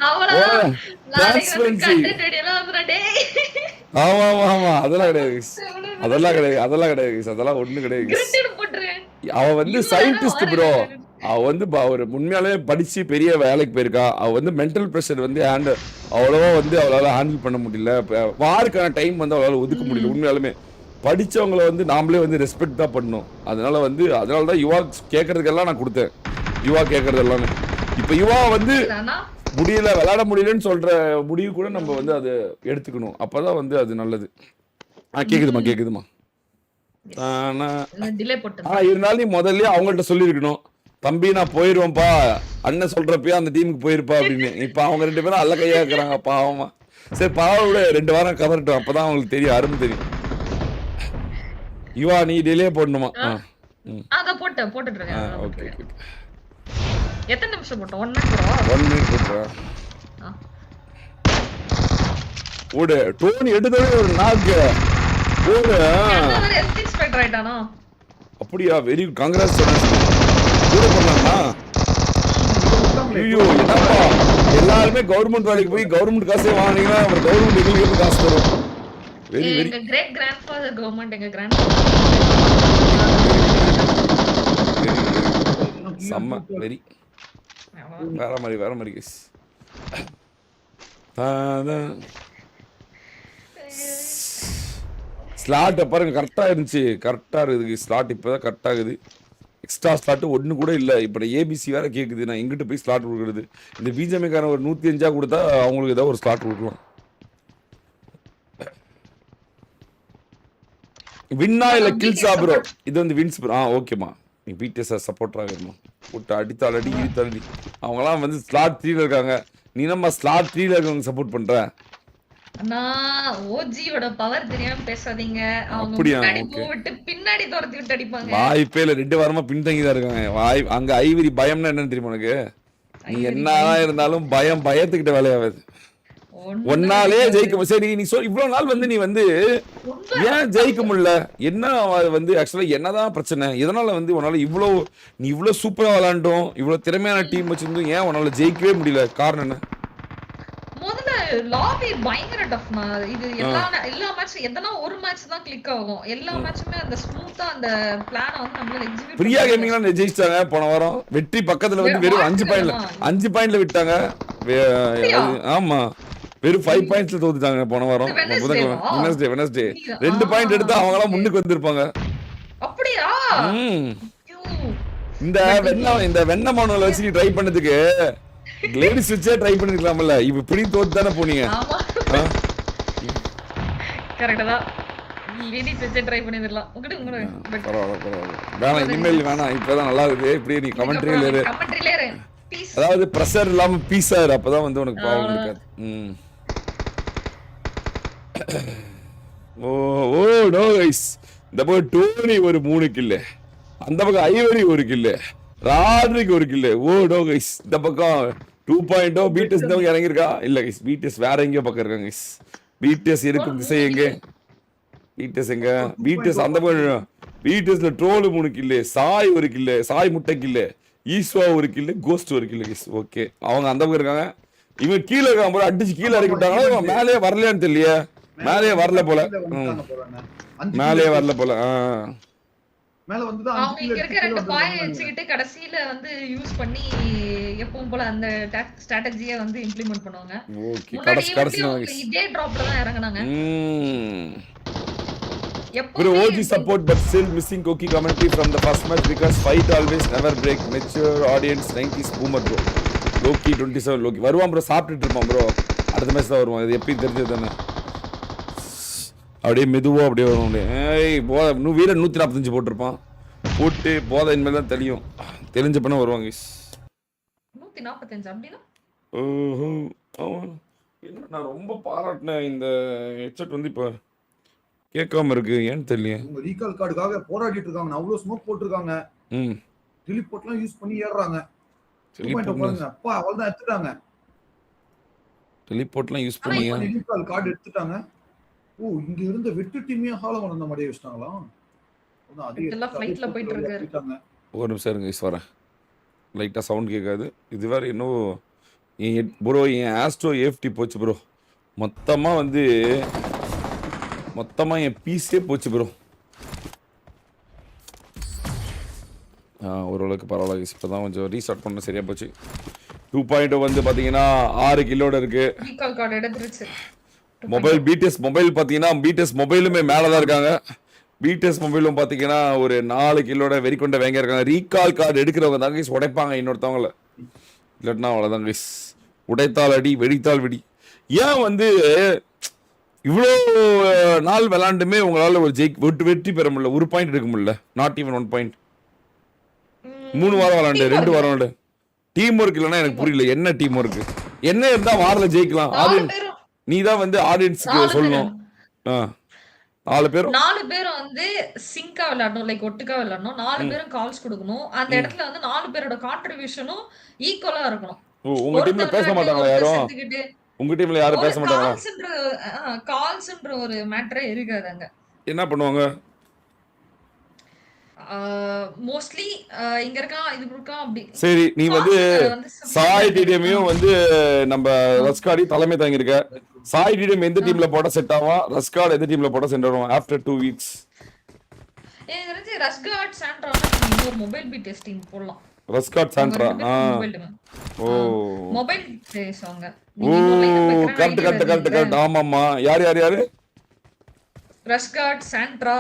அவ்வளவுதான். நாளைக்கு வந்து டிரான்ஸ்பரன்சி. கண்டென்ட் ரெடியெல்லாம் வந்துடா டேய். ஆமா ஆமா ஆமா, அதெல்லாம் கிடையாது guys. அதெல்லாம் கிடையாது, அதெல்லாம் கிடையாது guys. அதெல்லாம் ஒண்ணும் கிடையாது guys. கிரிட்டட் போட்டுருவேன். அவ வந்து இவ்வளவு நேரம் சயின்டிஸ்ட் ப்ரோ. வாரேன். அவ வந்து ஒரு உண்மையாலே படிச்சு பெரிய வேலைக்கு போயிருக்கா. அவ வந்து மென்டல் ப்ரெஷர் வந்து அவ்வளவா வந்து அவளால ஹேண்டில் பண்ண முடியல. வாருக்கான டைம் வந்து அவளால ஒதுக்க முடியல. உண்மையாலுமே படிச்சவங்கள வந்து நாமளே வந்து ரெஸ்பெக்ட் தான் பண்ணணும். அதனால தான் யுவா கேட்கறதுக்கெல்லாம் நான் கொடுத்தேன். யுவா கேட்கறது எல்லாமே. இப்போ யுவா வந்து முடியல, விளையாட முடியலன்னு சொல்ற முடிவு கூட நம்ம வந்து அதை எடுத்துக்கணும். அப்பதான் வந்து அது நல்லது. கேக்குதுமா கேக்குதுமா. ஆனா இருந்தாலும் நீ முதல்ல அவங்கள்ட்ட சொல்லியிருக்கணும், தம்பி நான் போயிருவேன்ப்பா, அண்ணன் சொல்றப்பயே அந்த டீமுக்கு போயிருப்பா அப்படின்னு. இப்ப அவங்க 2 பேரும் அல்ல கையா இருக்கிறாங்க பாவமா. சரி பாவம் விட 2 வாரம் கவரட்டும், அப்பதான் அவங்களுக்கு தெரியும், அருமை தெரியும். யுவா நீ டிலே போடணுமா? போட்டுட்டு இருக்கேன். Okay okay. எத்தனை நிமிஷம் போட்டோம்? 1 மினிட் 1 மினிட் போட்டுறா. ஓடு டோனி எடுத்ததே ஒரு நாக்கு. ஓடு இன்ஸ்பெக்டர் ஆயிட்டானா? அப்படியா? Very good, Congress. கூட பண்ணலாமா? ஐயோ என்னப்பா, எல்லாருமே கவர்மெண்ட் வேலைக்கு போய் கவர்மெண்ட் காசே வாங்கினீங்கன்னா அப்புறம் கவர்மெண்ட் எங்களுக்கு காசு தரும். Very very. எங்க கிரேட் கிராண்ட்ஃபாதர் கவர்மெண்ட், எங்க கிராண்ட்ஃபாதர் செம்ம வெரி. வேற மாதிரி கேஸ். ஸ்லாட் பாருங்க கரெக்டா இருந்துச்சு. கரெக்டா இருக்குது ஸ்லாட். இப்பதான் கரெக்டா இருக்குது. எக்ஸ்ட்ரா ஸ்லாட் ஒன்று கூட இல்லை. இப்போ ஏபிசி வேற கேட்குது. நான் எங்கிட்ட போய் ஸ்லாட் கொடுக்குறது? இந்த பிஜேமிக்கான ஒரு 105 கொடுத்தா அவங்களுக்கு ஏதாவது ஒரு ஸ்லாட் கொடுக்கலாம். வின்னா இல்லை கில்ஸா ப்ரோ? இது வந்து வின்ஸ் ப்ரோ. ஓகேம்மா, நீ பிடிஎஸ் சப்போர்ட்டராக இருக்கணும். போட்டு அடித்தால் அடி இடித்தால் அடி. அவங்களாம் வந்து ஸ்லாட் 3ல இருக்காங்க. நீ நம்ம ஸ்லாட் 3ல இருக்கவங்க சப்போர்ட் பண்ற. அண்ணா ஓஜியோட பவர் தெரியாம பேசாதீங்க. அவங்க முன்னாடி போட்டு பின்னாடி துரத்தி விட்டு அடிப்பாங்க. வாய்ப்பே இல்ல. 2 வாரமா பின்தங்கி தான் இருக்காங்க. அங்க ஐவரி பயம்னா என்னன்னு தெரியுமா உனக்கு? நீ என்னதான் இருந்தாலும் பயத்துக்கிட்ட வேலையாவது. ஒன்னாலே ஜெயிக்க. சரி நீ இவ்வளவு நாள் வந்து நீ வந்து ஏன் ஜெயிக்க முடியல? என்ன வந்து ஆக்சுவலா என்னதான் பிரச்சனை? இதனால வந்து உன்னால நீ இவ்வளவு சூப்பரா விளையாண்டோம், இவ்வளவு திறமையான டீம் வச்சிருந்தோம், ஏன் உன்னால ஜெயிக்கவே முடியல? காரணம் என்ன? முதல்ல லாபி பயங்கர டஃப்னா. இது எல்லா மேட்ச் எதனா ஒரு மேட்ச் தான் கிளிக் ஆகும். எல்லா மேட்சுமே அந்த ஸ்மூத்தா அந்த பிளான வந்து நம்மளால எக்ஸிக்யூட். பிரியா கேமிங்லாம் ஜெயிச்சாங்க போன வாரம். வெற்றி பக்கத்துல வந்து வெறும் 5 பாயிண்ட்ல விட்டாங்க. ஆமா, வெறும் 5 பாயிண்ட்ஸ்ல தோத்துட்டாங்க போன வாரம். வெனஸ்டே 2 பாயிண்ட் எடுத்தா அவங்க எல்லாம் முன்னுக்கு வந்திருப்பாங்க. அப்படியா? இந்த வெண்ண மானுவல் வச்சு நீ ட்ரை பண்ணதுக்கு லேடிஸ் வச்சே ட்ரை பண்ணிருக்கலாம்ல. இப்ப இப்படி தோத்து தானே போனீங்க. கரெக்ட்டா தான். லேடிஸ் வச்சே ட்ரை பண்ணிரலாம். வேணாம், இனிமேல் வேணாம். இப்பதான் நல்லா இருக்கு. இப்படியே நீ கமெண்ட்ரியில இரு. அதாவது பிரஷர் இல்லாம பீஸா இரு. அப்பதான் வந்து உனக்கு ப்ராப்ளம் இருக்காது. Oh no guys. இந்த பக்கம் டோனி ஒரு 3 கில்லு, அந்த பக்கம் Ivory 1 kill, Rodrick 1 kill. Oh no guys. இந்த பக்கம் 2.0 பிடிஎஸ் இந்த பக்கம் இறங்கியிருக்கா? இல்ல கைஸ், பிடிஎஸ் வேற எங்கேயோ பக்கம் இருக்காங்க கைஸ். பிடிஎஸ் இருக்கும் திசை எங்க? பிடிஎஸ் எங்க? பிடிஎஸ் அந்த பக்கம். பிடிஎஸ்ல ட்ரோல் 3 கில்லு, சாய் 1 கில்லு, சாய் முட்டை கில்லு, ஈஸ்வா 1 கில்லு, கோஸ்ட் 1 கில்லு கைஸ். ஓகே, அவங்க அந்த பக்கம் இருக்காங்க. இவன் கீழே இருக்கான் போல, அடிச்சு கீழே இறக்கி விட்டாங்களா? இவன் மேலேயே வரலையான்னு தெரியலையே. மேலேயே வரல போல. மேலேயே வரல போல. மேல வந்து அவங்க இங்க இருக்க 2 பாய் வச்சுக்கிட்டு கடைசில வந்து யூஸ் பண்ணி எப்பவும் போல அந்த ஸ்ட்ராட்டஜியை வந்து இம்ப்ளிமெண்ட் பண்ணுவாங்க. ஓகே, கடைசில இதே டிராப்ல தான் இறங்குனாங்க. Bro, OG support but still missing Koki commentary from the first match because fight always never break. Mature audience 90s boomer bro. Loki 27 Loki வருவான் ப்ரோ. சாப்பிட்டுட்டு இருப்பான் ப்ரோ. அடுத்த மேட்ச் தான் வருவான். இது எப்படி தெரிஞ்சது தானே? அப்படியே மெதுவா அப்படியே வரும். ஏய் போதை வீரன் 145 போட்டிருப்பான். போட்டு போதை இனிமேல் தான் தெரியும். தெரிஞ்ச பண்ண வருவாங்க. 145 அப்படின்னா என்ன நான் ரொம்ப பாராட்டினேன். இந்த ஹெட்செட் வந்து இப்போ கேட்காம இருக்கு, ஏன்னு தெரியல. உங்க ரீகால் கார்டுக்காக போராடிட்டு இருக்காங்க. அவ்வளவு ஸ்மோக் போட்டுருக்காங்க. டெலிபோர்ட்லாம் யூஸ் பண்ணி ஏறுறாங்க. அப்பா அவள்தான் எடுத்துட்டாங்க. டெலிபோர்ட்லாம் யூஸ் பண்ணி ரீகால் கார்டு எடுத்துட்டாங்க. ஓ, இங்க இருந்த வெட்டு டீமே ஹாலம் வந்த மாதிரியே வச்சிட்டாங்களா? அதெல்லாம் ஃளைட்ல போயிட்டு இருக்காங்க. ஒரு நிமிஷம் இருங்க, வரேன். லைட்டா சவுண்ட் கேட்காது. இது வேற இன்னும் ப்ரோ என் ஆஸ்ட்ரோ ஏஃப்டி போச்சு ப்ரோ. மொத்தமாக என் பீஸே போச்சு ப்ரோ. ஓரளவுக்கு பரவாயில்ல கைஸ். இப்போ தான் கொஞ்சம் ரீஸ்டார்ட் பண்ண சரியாக போச்சு. 2.0 வந்து பார்த்தீங்கன்னா 6 கிலோட இருக்கு. மொபைல் பிடிஎஸ் மொபைல் பார்த்தீங்கன்னா பிடிஎஸ் மொபைலுமே மேலே தான் இருக்காங்க. பிடிஎஸ் மொபைலும் பார்த்தீங்கன்னா ஒரு 4 கிலோட வெறிக்கொண்ட வேங்க இருக்காங்க. ரீகால் கார்டு எடுக்கிறவங்க தான் கைஸ் உடைப்பாங்க இன்னொருத்தவங்கள, இல்லைன்னா அவ்வளோதான் கைஸ். உடைத்தால் அடி வெடித்தால் வெடி. ஏன் வந்து இவ்வளோ நாள் விளாண்டுமே உங்களால் ஒரு வெற்றி பெற முடியல, ஒரு பாயிண்ட் எடுக்க முடியல? Not even 1 point. 3 வாரம் விளாண்டு 2 வாரம் விளாண்டு டீம் ஒர்க் இல்லைன்னா எனக்கு புரியல. என்ன டீம் ஒர்க்? என்ன இருந்தா வாரில் ஜெயிக்கலாம்? நீ தான் வந்து ஆடியன்ஸுக்கு சொல்லணும். 4 பேரும் வந்து சிங்கா விளையாடணும், லைக் ஒட்டுக்கா விளையாடணும். 4 பேரும் கால்ஸ் கொடுக்கணும். அந்த இடத்துல வந்து 4 பேரோட கான்ட்ரிபியூஷனும் ஈக்குவலா இருக்கணும். உங்க டீம்ல பேச மாட்டாங்களா யாரும்? உங்க டீம்ல யாரும் பேச மாட்டாங்களா? கால்ஸ்ன்ற ஒரு மேட்டரே இருக்காது அங்க. என்ன பண்ணுவாங்க? மோஸ்ட்லி இங்க இருக்கான் இது இருக்கான் அப்படி. சரி, நீ வந்து சாய் டிடிஎமையும் வந்து நம்ம ரஸ்காடி தலைமை தாங்கி இருக்க. சாய் டிடிஎம் எந்த டீம்ல போட செட் ஆகும்? ரஸ்காட் எந்த டீம்ல போட செட் ஆகும் ஆஃப்டர் 2 வீக்ஸ்? எனக்கு தெரிஞ்சு ரஸ்காட் சாண்ட்ரா ஒரு மொபைல் பி டெஸ்டிங் போடலாம். ரஸ்காட் சாண்ட்ரா ஓ மொபைல் பேசுவாங்க. ஓ கரெக்ட். ஆமாமா. யாரு? ரஸ்காட் சாண்ட்ரா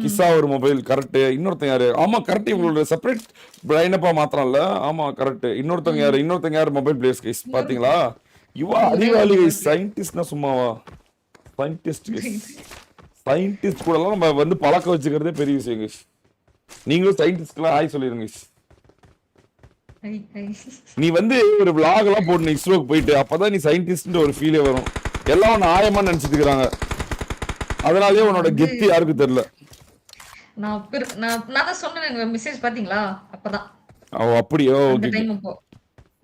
கிசா ஒரு மொபைல். கரெக்ட். இன்னொருத்தங்க யாரு? ஆமா கரெக்ட். இவங்களோட செப்பரேட் லைனப்பா மாத்திரம்ல. ஆமா கரெக்ட். இன்னொருத்தங்க யாரு மொபைல் பிளேயர்ஸ் கைஸ் பாத்தீங்களா? இவா அறிவாளி கைஸ். சயின்டிஸ்ட்னா சும்மாவா? சயின்டிஸ்ட் கூட எல்லாம் நம்ம வந்து பழக்க வச்சுக்கிறதே பெரிய விஷயம் கைஸ். நீங்களும் சயின்டிஸ்ட்லாம் ஹாய் சொல்லிருங்க கைஸ். நீ வந்து ஒரு vlog எல்லாம் போட்டு இஸ்ரோக்கு போயிட்டு அப்பதான் நீ சயின்டிஸ்ட் ஒரு ஃபீலே வரும். எல்லாம் உன்னை ஆயமா நினைச்சிட்டு இருக்காங்க. அதனாலயே உன்னோட கெத்து யாருக்கு தெரியல. நான் தான் சொன்னேன் மெசேஜ் பாத்தீங்களா? அப்பதான் அப்படியோ ஓகே.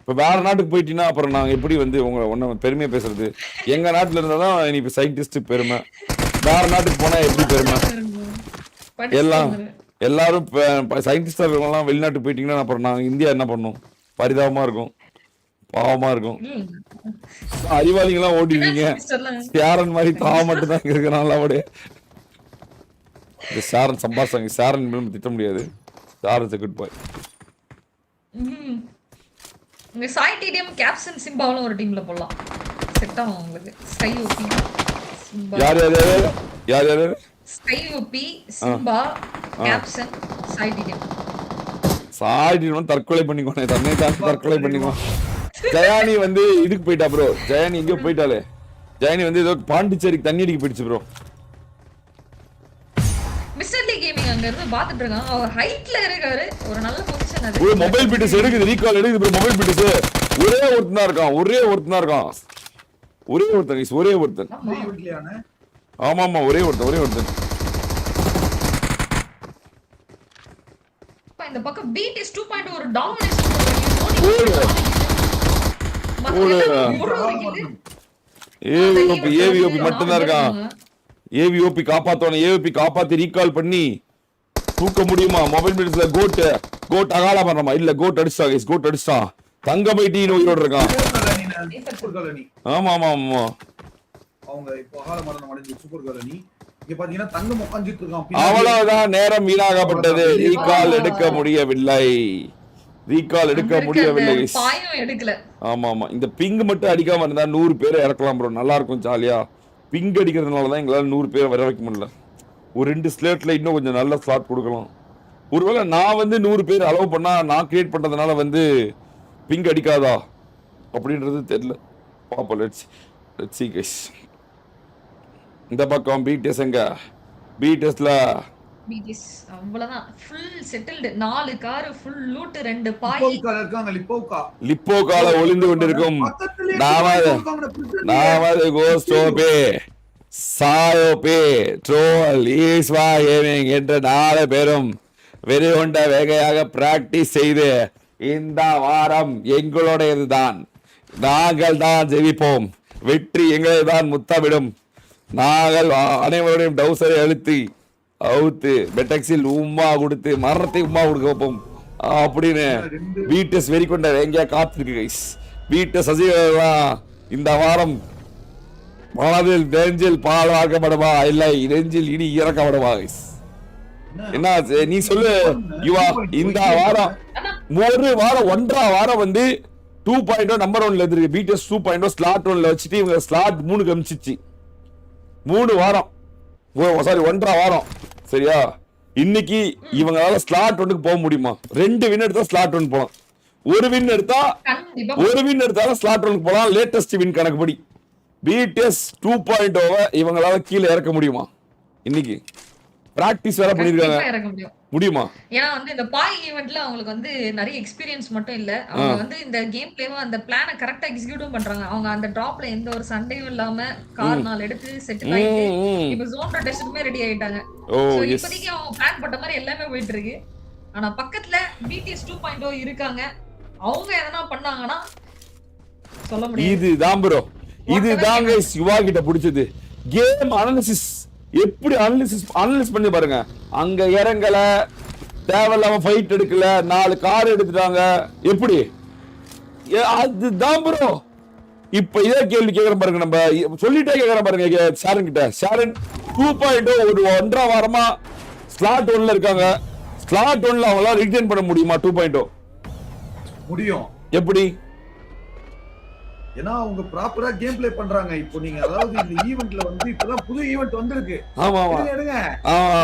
இப்ப வேற நாட்டுக்கு போயிட்டீங்கன்னா அப்புறம் நாங்க எப்படி வந்து உன்னை பெருமையா பேசுறது? எங்க நாட்டுல இருந்தாதான் நீ இப்ப சயின்டிஸ்ட் பெருமை, வேற நாட்டுக்கு போனா எப்படி பெருமை? எல்லாரும் சயின்டிஸ்டா இருக்கவங்கலாம் வெளிநாட்டுக்கு போயிட்டீங்கன்னா அப்புறம் நாங்க இந்தியா என்ன பண்ணும்? பரிதாபமா இருக்கும், பாவமா இருக்கும். அறிவாளிகளாம் ஓடிடுவீங்க. சேரன் மாதிரி தாவ மட்டும் தான் இருக்கிறான். அவடைய சேரன் சம்பாஷாங்க. சேரன் மேலும் திட்ட முடியாது. Cheran good bye. Sai TTM captain சிம்பாவும் ஒரு டீம்ல போடலாம். செட் ஆகும் உங்களுக்கு. ஸ்கை ஓபி யார் sky OP Simba captain Sai TTM. Sai TTM தற்கொலை பண்ணிக்கோனே, தன்னை தான் தற்கொலை பண்ணிக்கோ. ஜயானி வந்து இதுக்கு போயிட்டா ப்ரோ. ஜயானி எங்கேயோ போயிட்டாலே. ஜயானி வந்து ஏதோ பாண்டிச்சேரிக்கு தண்ணி அடிக்க போயிடுச்சு ப்ரோ. மிஸ்டர் லீ கேமிங் அங்க இருந்து பாத்துட்டு இருக்கான். அவர் ஹைட்ல இருக்காரு. ஒரு நல்ல பொசிஷன் அது. ஒரு மொபைல் பிடிஸ் எடுக்குது, ரீகால் எடுக்குது ப்ரோ. மொபைல் பிடிஸ் ஒரே ஒருத்தனா இருக்கான். ஒரே ஒருத்தன். ஆமா ஒரே ஒருத்தன். இந்த பக்கம் பீட் இஸ் 2.0 ஒரு டாமினேஷன் ஏவிஓபி மட்டும் தான் இருக்கான். ஏவிஓபி காப்பாத்தணும். ஏவிஓபி காப்பாத்தி ரீகால் பண்ணி தூக்க முடியுமா? மொபைல் பிடிஸ்ல கோட் அகாலா பண்றமா? இல்ல கோட் அடிச்சிட்டான். தங்கமை டீன் உயிரோட இருக்கான். ஆமா அவங்க இப்போ அகால மரணம் அடைஞ்ச சூப்பர் காலனி. இங்க பாத்தீங்கன்னா தங்கம் உட்கார்ந்துட்டு இருக்கான். அவ்வளவுதான், நேரம் வீணாகப்பட்டது. ரீகால் எடுக்க முடியவில்லை. பாயம் எடுக்கல. ஆமா இந்த பிங் மட்டும் அடிக்காம இருந்தா 100 பேரை இறக்கலாம் ப்ரோ. நல்லா இருக்கும் ஜாலியா. பிங் அடிக்கிறதுனாலதான் எங்களால 100 பேரை வர வைக்க முடியல. ஒரு 2 ஸ்லேட்ல இன்னும் கொஞ்சம் நல்ல ஸ்லாட் கொடுக்கலாம். ஒருவேளை நான் வந்து 100 பேர் அலோவ் பண்ணா நான் கிரியேட் பண்றதுனால வந்து பிங் அடிக்காதா அப்படின்றது தெரியல. பாப்போம். Let's see guys. இந்த பக்கம் பிடிஎஸ் எங்க? பிடிஎஸ்ல பிடிஎஸ் அவ்வளவுதான் full settled. 4 car full loot, 2 பாய் இருக்காங்க. லிப்போகால ஒளிந்து கொண்டிருக்கும் நாமது கோஸ்டோபே சாயோபே ட்ரோல் ஈஸ்வா கேமிங் என்ற 4 பேரும் வெறி கொண்ட வேகையாக பிராக்டிஸ் செய்து இந்த வாரம் எங்களுடையதுதான். நாங்கள் தான் ஜெயிப்போம். வெற்றி எங்களை தான் முத்தமிடும். நாங்கள் அனைவருடையும் டவுசரை அழுத்தி அவுத்து பெட்டக்ஸில் உம்மா கொடுத்து மரணத்தை உம்மா கொடுக்க வைப்போம். அப்படின்னு வீட்டு வெறி கொண்ட எங்கேயா காத்திருக்கு கைஸ். வீட்டு சசிகலாம் இந்த வாரம் மனதில் நெஞ்சில் பால் வாக்கப்படுவா இல்லை நெஞ்சில் இனி இறக்கப்படுவா கைஸ். என்ன நீ சொல்லு யுவா, இந்த வாரம் ஒரு வாரம் 1.5 வாரம் வந்து 2.0 நம்பர் 1ல இருக்கு. பிடிஎஸ் 2.0 ஸ்லாட் 1ல வச்சுட்டு இவங்க ஸ்லாட் 3 கமிச்சிச்சு. 3 வாரம் சாரி 1.5 வாரம் சரியா. இன்னைக்கு இவங்களால ஸ்லாட் 1க்கு போக முடியுமா? 2 வின் எடுத்தா ஸ்லாட் 1 போலாம். ஒரு வின் எடுத்தாலும் ஸ்லாட் 1க்கு போலாம். லேட்டஸ்ட் வின் கணக்குப்படி பிடிஎஸ் 2.0 இவங்களால கீழே இறக்க முடியுமா? இன்னைக்கு பிராக்டிஸ் வேற பண்ணிருக்காங்க, முடியுமா? ஏன்னா வந்து இந்த பாய் ஈவென்ட்ல அவங்களுக்கு வந்து நிறைய எக்ஸ்பீரியன்ஸ் மட்டும் இல்ல, அவங்க வந்து இந்த கேம் பிளேவும் அந்த பிளானை கரெக்டா எக்ஸிக்யூட்டும் பண்றாங்க. அவங்க அந்த டிராப்ல எந்த ஒரு சண்டையும் இல்லாம கார் 4 எடுத்து செட்டில் ஆயிட்டு இப்ப ஜோன் ரொட்டேஷனுமே ரெடி ஆயிட்டாங்க. சோ இப்போதைக்கு அவங்க பிளான் பண்ண மாதிரி எல்லாமே போயிட்டு இருக்கு. ஆனா பக்கத்துல பிடிஎஸ் 2.0 இருக்காங்க. அவங்க எதனா பண்ணாங்கன்னா சொல்ல முடியாது. இதுதான் ப்ரோ, இதுதான் गाइस யுவா கிட்ட பிடிச்சது. கேம் அனாலிசிஸ் எப்படி அனலைஸ் பண்ணி பாருங்க. அங்க இறங்கல, தேவையில்லாம ஃபைட் எடுக்கல, 4 கார் எடுத்துட்டாங்க. எப்படி அதுதான் ப்ரோ. இப்ப இதே கேள்வி கேக்குறேன் பாருங்க, நம்ம சொல்லிட்டே கேக்குறேன் பாருங்க ஷாரன் கிட்ட. ஷாரன் 2.0 ஒரு 1.5 வாரமா ஸ்லாட் 1ல இருக்காங்க. ஸ்லாட் 1ல அவங்களால ரிட்டர்ன் பண்ண முடியுமா? 2.0 முடியும். எப்படி? ஏன்னா அவங்க ப்ராப்பரா கேம் ப்ளே பண்றாங்க. இப்போ நீங்க அதாவது இந்த ஈவென்ட்ல வந்து இப்பதான் புது ஈவென்ட் வந்திருக்கு. ஆமா ஆமா எடுங்க.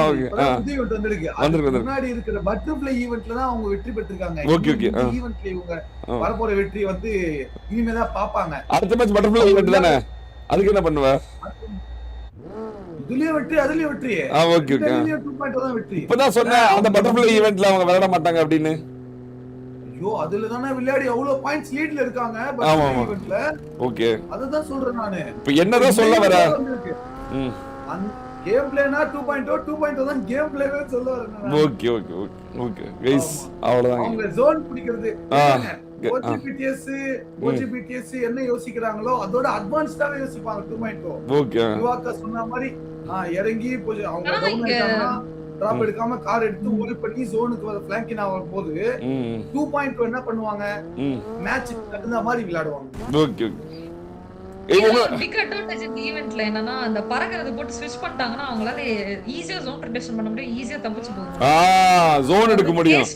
ஓகே புது ஈவென்ட் வந்திருக்கு. முன்னாடி இருக்கிற பட்டர்ஃப்ளை ஈவென்ட்ல தான் அவங்க வெற்றி பெற்றிருக்காங்க. Okay okay. இந்த ஈவென்ட்ல இவங்க வரப்போற வெற்றி வந்து இனிமே தான் பாப்பாங்க. அடுத்த மேட்ச் பட்டர்ஃப்ளை ஈவென்ட் தானே, அதுக்கு என்ன பண்ணுவ? இதுலயே வெற்றி, அதுலயே வெற்றி. Okay okay. 2.0 தான் வெற்றி. இப்பதான் சொன்னேன் அந்த பட்டர்ஃப்ளை ஈவென்ட்ல அவங்க விளையாட மாட்டாங்க அப்படின்னு. ஐயோ அதுல தானே விளையாடி அவ்வளவு பாயிண்ட்ஸ் லீட்ல இருக்காங்க பட்டர்ஃப்ளை ஈவென்ட்ல. ஓகே அததான் சொல்றேன் நானு. இப்போ என்னதான் சொல்ல வர? அந்த கேம் பிளேனா 2.0 தான் கேம் பிளேவே சொல்ல வரேன். Okay okay okay okay guys அவ்வளவுதான். அவங்க ஜோன் பிடிக்கிறது OGBTS என்ன யோசிக்கிறாங்களோ அதோட அட்வான்ஸ்டாவே யோசிப்பாங்க 2.0. ஓகே யுவாக்கா சொன்ன மாதிரி இறங்கி அவங்க டவுன் ஆயிட்டாங்கன்னா டிராப் எடுக்காம கார் எடுத்து ஓல் பண்ணி ஜோனுக்கு வர ஃப்ளாங்கிங் ஆகும் போது 2.0 என்ன பண்ணுவாங்க? மேட்ச் தகுந்த மாதிரி விளையாடுவாங்க. ஓகே பிக் அட்வான்டேஜ் இந்த ஈவென்ட்ல என்னன்னா அந்த பறக்கிறது போட்டு ஸ்விட்ச் பண்ணிட்டாங்கன்னா அவங்களால ஈஸியா ஜோன் ரொட்டேஷன் பண்ண முடியும், ஈஸியா தப்பிச்சு போகும். ஜோன் எடுக்க முடியும்.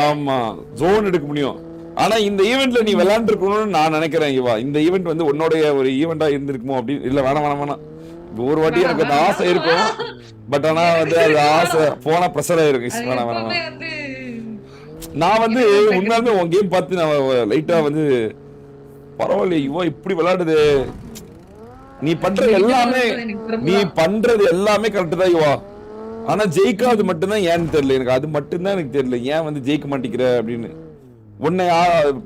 ஆமா ஜோன் எடுக்க முடியும். ஆனா இந்த ஈவென்ட்ல நீ விளையாண்டு இருக்கணும்னு நான் நினைக்கிறேன் இவா. இந்த ஈவென்ட் வந்து உன்னோடைய ஒரு ஈவெண்டா இருந்திருக்குமோ அப்படி இல்ல? வேணாம் ஒரு வாட்டி எனக்கு அந்த ஆசை இருக்கும். பட் ஆனா வந்து அது ஆசை போனா பிரஷர் ஆயிருக்கு. வேணாம் நான் வந்து உண்மையாலுமே உன் கேம் பார்த்து நான் லைட்டா வந்து பரவாயில்ல இவா இப்படி விளையாடுது, நீ பண்றது எல்லாமே கரெக்ட் தான் இவா. ஆனா ஜெயிக்காது மட்டும்தான் ஏன்னு தெரியல எனக்கு. அது மட்டும்தான் எனக்கு தெரியல ஏன் வந்து ஜெயிக்க மாட்டேங்கிற அப்படின்னு. உன்னை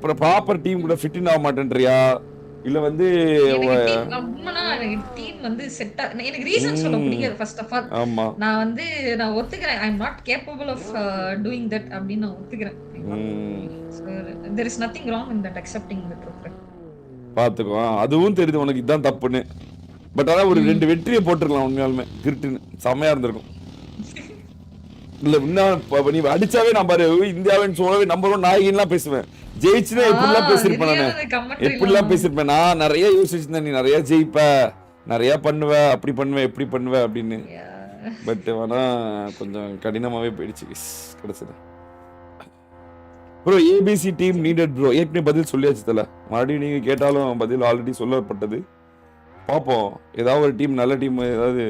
ப்ராப்பர் டீம் கூட ஃபிட் ஆக மாட்டேன்றியா இல்ல வந்து டீம் வந்து செட் எனக்கு ரீசன் சொல்ல முடியாது. ஃபர்ஸ்ட் ஆஃப் ஆல் நான் ஒத்துக்கிறேன். I am not capable of doing that அப்படி நான் ஒத்துக்கிறேன். there is nothing wrong in that accepting the truth. பாத்துக்கோ அதுவும் தெரியுது உனக்கு இதான் தப்புன்னு. பட் ஆனா ஒரு 2 வெற்றியை போட்டுருக்கலாம் உண்மையாலுமே. திருட்டுன்னு செமையா இருந்திருக்கும். இல்ல இன்னும் நீ அடிச்சாவே நான் பாரு இந்தியாவின் சோழவே நம்பர் 1 நாயகின்லாம் பேசுவேன். ஜெயிச்சுனா எப்படிலாம் பேசிருப்பேன் நானு, எப்படிலாம் பேசிருப்பேன். நான் நிறைய யோசிச்சிருந்தேன் நீ நிறைய ஜெயிப்ப, நிறைய பண்ணுவ, அப்படி பண்ணுவ எப்படி பண்ணுவ அப்படின்னு. பட் ஆனா கொஞ்சம் கடினமாவே போயிடுச்சு கிடைச்சது. Bro ABC team needed bro. ஏற்கனவே பதில் சொல்லியாச்சு தல, மறுபடியும் நீங்க கேட்டாலும் பதில் ஆல்ரெடி சொல்லப்பட்டது. பார்ப்போம் ஏதாவது ஒரு டீம் நல்ல டீம் ஏதாவது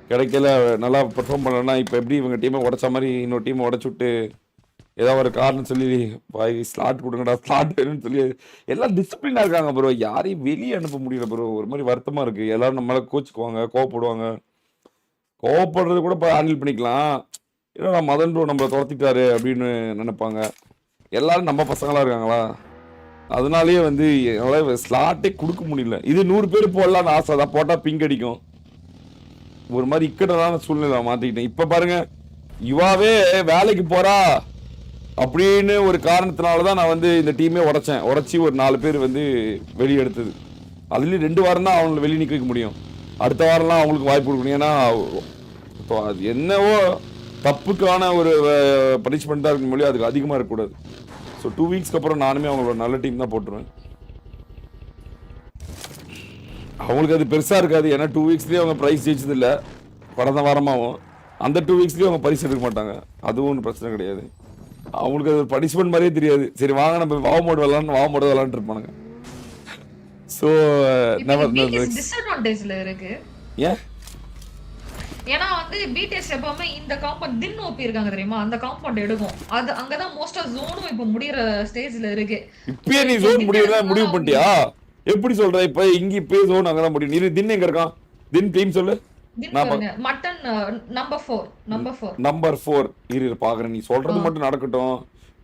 கிடைக்கல நல்லா பெர்ஃபார்ம் பண்ணலன்னா இப்போ எப்படி இவங்க டீமை உடைச்ச மாதிரி இன்னொரு டீமை உடச்சு விட்டு ஏதாவது ஒரு காரணம் சொல்லி பாய் ஸ்லாட் கொடுங்கடா ஸ்லாட் வேணும்னு சொல்லி எல்லாம் டிசிப்ளினாக இருக்காங்க ப்ரோ. யாரையும் வெளியே அனுப்ப முடியல ப்ரோ. ஒரு மாதிரி வருத்தமாக இருக்குது. எல்லாரும் நம்மளால கோச்சுக்குவாங்க, கோவப்படுவாங்க. கோவப்படுறது கூட இப்போ ஹேண்டில் பண்ணிக்கலாம். ஏன்னா மதன் ப்ரோ நம்மளை துரத்திட்டாரு அப்படின்னு நினைப்பாங்க. எல்லாரும் நம்ம பசங்களாக இருக்காங்களா, அதனாலேயே வந்து என்னால் ஸ்லாட்டே கொடுக்க முடியல. இது 100 பேர் போடலான்னு ஆசை தான், போட்டால் பிங்க் அடிக்கும். ஒரு மாதிரி இக்கட்டான சூழ்நிலை மாற்றிக்கிட்டேன். இப்போ பாருங்க யுவாவே வேலைக்கு போகிறா அப்படின்னு ஒரு காரணத்தினால தான் நான் வந்து இந்த டீமே உடச்சி ஒரு 4 பேர் வந்து வெளியே எடுத்தது. அதுலேயும் 2 வாரம் தான் அவங்களை வெளியே நிற்க வைக்க முடியும். அடுத்த வாரம்லாம் அவங்களுக்கு வாய்ப்பு கொடுக்கணும். ஏன்னா இப்போ அது என்னவோ தப்புக்கான ஒரு பனிஷ்மெண்ட் தான் இருக்க மொழி, அதுக்கு அதிகமாக இருக்கக்கூடாது. ஸோ 2 வீக்ஸ்க்கு அப்புறம் நானுமே அவங்களோட நல்ல டீம் தான் போட்டுருவேன். அவங்களுக்கு அது பெருசாக இருக்காது, ஏன்னா 2 வீக்ஸ்லேயே அவங்க ப்ரைஸ் ஜெயிச்சது இல்லை. கடந்த வாரமாகவும் அந்த 2 வீக்ஸ்லேயும் அவங்க பரிசு எடுக்க மாட்டாங்க, அதுவும் ஒன்றும் பிரச்சனை கிடையாது. அவங்களுக்கு அது பனிஷ்மெண்ட் மாதிரியே தெரியாது. சரி வாங்க நம்ம வாவ் மோட் விளாண்டு இருப்பானுங்க. ஸோ டிஸ்அட்வான்டேஜ்ல இருக்கு. ஏன்? ஏன்னா வந்து பிடிஎஸ் எப்பவுமே இந்த காம்பவுண்ட் தின் ஓபி இருக்காங்க தெரியுமா, அந்த காம்பவுண்ட் எடுக்கும். அது அங்கதான் மோஸ்டா ஜோனும் இப்ப முடியற ஸ்டேஜ்ல இருக்கு. இப்பயே நீ ஜோன் முடிவு பண்ணிட்டியா? எப்படி சொல்ற? இப்ப இங்க இப்பயே ஜோன் அங்கதான் முடியும். நீ தின் எங்க இருக்கான்? தின் டீம் சொல்லு. மட்டன் நம்பர் 4 இரு பாக்குறேன். நீ சொல்றது மட்டும் நடக்கட்டும்.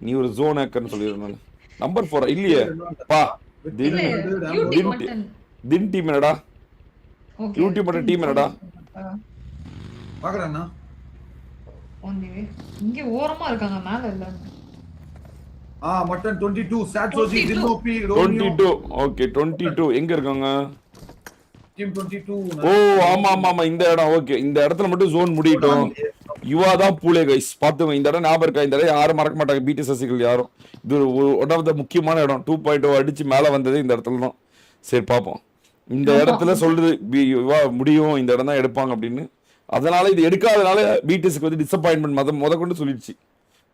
நீ ஒரு ஜோன் ஹேக்கர்னு சொல்லிடுறேன். நம்பர் 4 இல்லையே பா. தின் டீம் என்னடா? யூடியூப் மட்டன் டீம் என்னடா? பாக்குறேன்னா இங்க ஓரமா இருக்காங்க, மேல இல்ல. மட்டன் 22 சாட்சோஜி தின்னோபி 22. ஓகே 22 எங்க இருக்காங்க? டீம் 22. ஓ ஆமா ஆமா ஆமா, இந்த இடம். ஓகே, இந்த இடத்துல மட்டும் ஜோன் முடியட்டும். யுவா தான் பூலே கைஸ், பாத்துங்க. இந்த இடம் ஞாபகம் இருக்கா? இந்த இடம் யாரும் மறக்க மாட்டாங்க, பிடிஎஸ் ரசிகர்கள் யாரும். இது ஒன் ஆஃப் த முக்கியமான இடம். 2.0 அடிச்சு மேல வந்தது இந்த இடத்துல தான். சரி பாப்போம். இந்த இடத்துல சொல்றது யுவா முடியும், இந்த இடம் தான் எடுப்பாங்க அப்படின்னு. அதனால இது எடுக்காதனால பிடிஎஸ்க்கு வந்து டிசப்பாயின்மெண்ட் முத கொண்டு சொல்லிடுச்சு.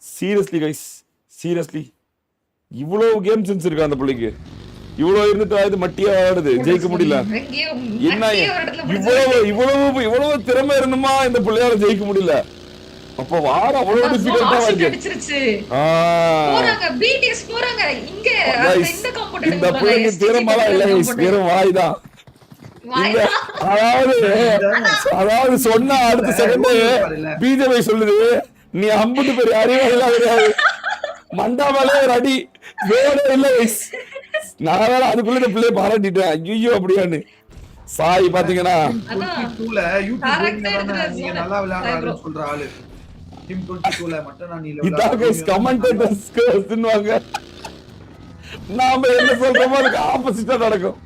சீரியஸ்லி கைஸ், சீரியஸ்லி இவ்வளவு கேம் சென்ஸ் இருக்கு அந்த பிள்ளைக்கு. இவ்வளவு இருந்துட்டு மட்டியா ஆடுது, ஜெயிக்க முடியல. என்ன இவ்வளவு திறமை இருந்துமா இந்த பிள்ளையால ஜெயிக்க முடியல? அப்ப வார அவ்வளவு டிஃபிகல்ட்டா இருக்கு. போறாங்க பிடிஎஸ் போறாங்க. இங்க இந்த காம்பவுண்ட் இந்த பிள்ளைக்கு திறமைலாம் இல்ல, வெறும் வாய்தான். அதாவது சொன்ன அடுத்த செகண்ட் பிஜேபி சொல்லுது, நீ அம்புட்டு பெரிய அறிவாளி கிடையாது, மண்டா மேலே ஒரு அடி வேற இல்ல. நான் வேற அதுக்குள்ள பிள்ளைய பாராட்டிட்டேன். ஐயோ அப்படியான்னு. சாய் பாத்தீங்கன்னா நல்லா விளையாடுறாருன்னு சொல்ற ஆளு டீம் 22ல மட்டும் நான் நீல இதான் கைஸ் கமெண்டேட்டர்ஸ்னுவாங்க. நாம என்ன சொல்றோமோ அதுக்கு ஆப்போசிட்டா நடக்கும்.